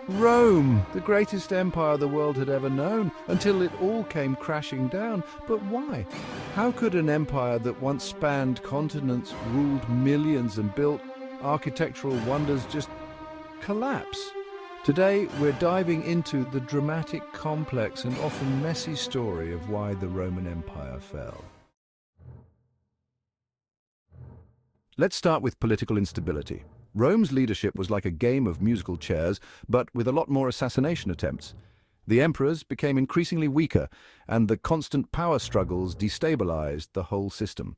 Rome, the greatest empire the world had ever known, until it all came crashing down. But why? How could an empire that once spanned continents, ruled millions and built architectural wonders just collapse? Today, we're diving into the dramatic, complex and often messy story of why the Roman Empire fell. Let's start with political instability. Rome's leadership was like a game of musical chairs, but with a lot more assassination attempts. The emperors became increasingly weaker, and the constant power struggles destabilized the whole system.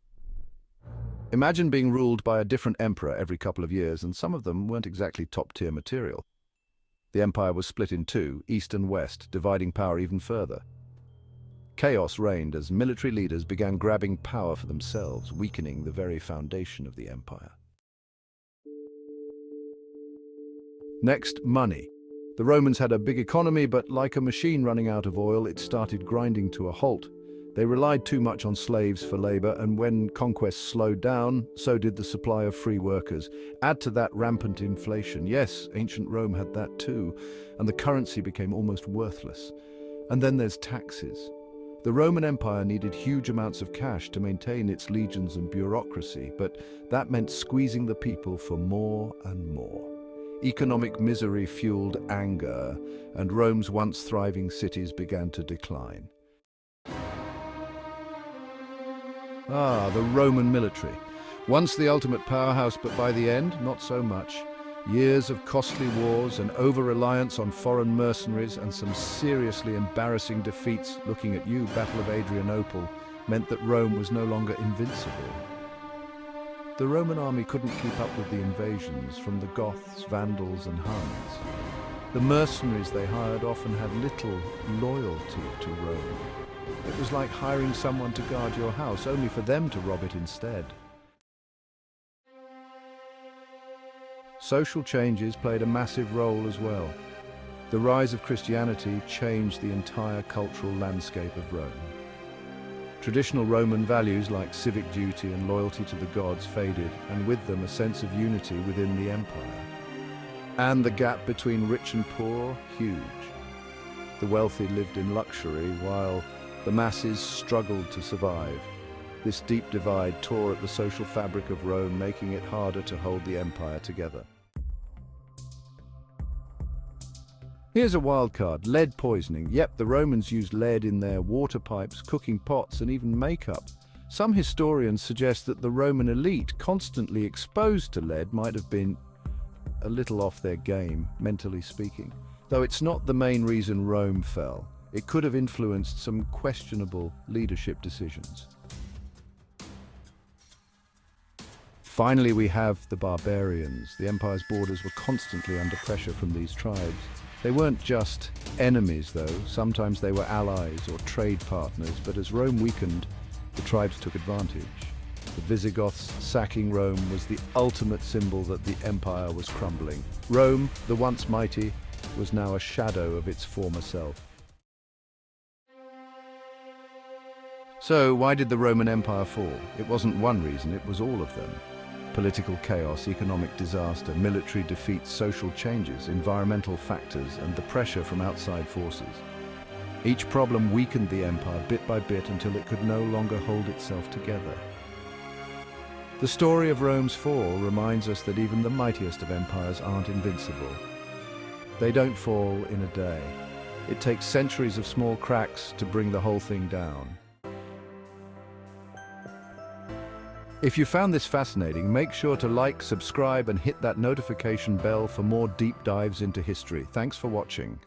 Imagine being ruled by a different emperor every couple of years, and some of them weren't exactly top-tier material. The empire was split in two, east and west, dividing power even further. Chaos reigned as military leaders began grabbing power for themselves, weakening the very foundation of the empire. Next, money. The Romans had a big economy, but like a machine running out of oil, it started grinding to a halt. They relied too much on slaves for labor, and when conquest slowed down, so did the supply of free workers. Add to that rampant inflation. Yes, ancient Rome had that too, and the currency became almost worthless. And then there's taxes. The Roman Empire needed huge amounts of cash to maintain its legions and bureaucracy, but that meant squeezing the people for more and more. Economic misery fueled anger, and Rome's once thriving cities began to decline. The Roman military. Once the ultimate powerhouse, but by the end, not so much. Years of costly wars, and over-reliance on foreign mercenaries, and some seriously embarrassing defeats, looking at you, Battle of Adrianople, meant that Rome was no longer invincible. The Roman army couldn't keep up with the invasions from the Goths, Vandals, and Huns. The mercenaries they hired often had little loyalty to Rome. It was like hiring someone to guard your house, only for them to rob it instead. Social changes played a massive role as well. The rise of Christianity changed the entire cultural landscape of Rome. Traditional Roman values like civic duty and loyalty to the gods faded, and with them a sense of unity within the empire. And the gap between rich and poor, huge. The wealthy lived in luxury while the masses struggled to survive. This deep divide tore at the social fabric of Rome, making it harder to hold the empire together. Here's a wild card: lead poisoning. Yep, the Romans used lead in their water pipes, cooking pots, and even makeup. Some historians suggest that the Roman elite, constantly exposed to lead, might have been a little off their game, mentally speaking. Though it's not the main reason Rome fell. It could have influenced some questionable leadership decisions. Finally, we have the barbarians. The empire's borders were constantly under pressure from these tribes. They weren't just enemies, though. Sometimes they were allies or trade partners, but as Rome weakened, the tribes took advantage. The Visigoths sacking Rome was the ultimate symbol that the empire was crumbling. Rome, the once mighty, was now a shadow of its former self. So, why did the Roman Empire fall? It wasn't one reason, it was all of them. Political chaos, economic disaster, military defeats, social changes, environmental factors, and the pressure from outside forces. Each problem weakened the empire bit by bit until it could no longer hold itself together. The story of Rome's fall reminds us that even the mightiest of empires aren't invincible. They don't fall in a day. It takes centuries of small cracks to bring the whole thing down. If you found this fascinating, make sure to like, subscribe, and hit that notification bell for more deep dives into history. Thanks for watching.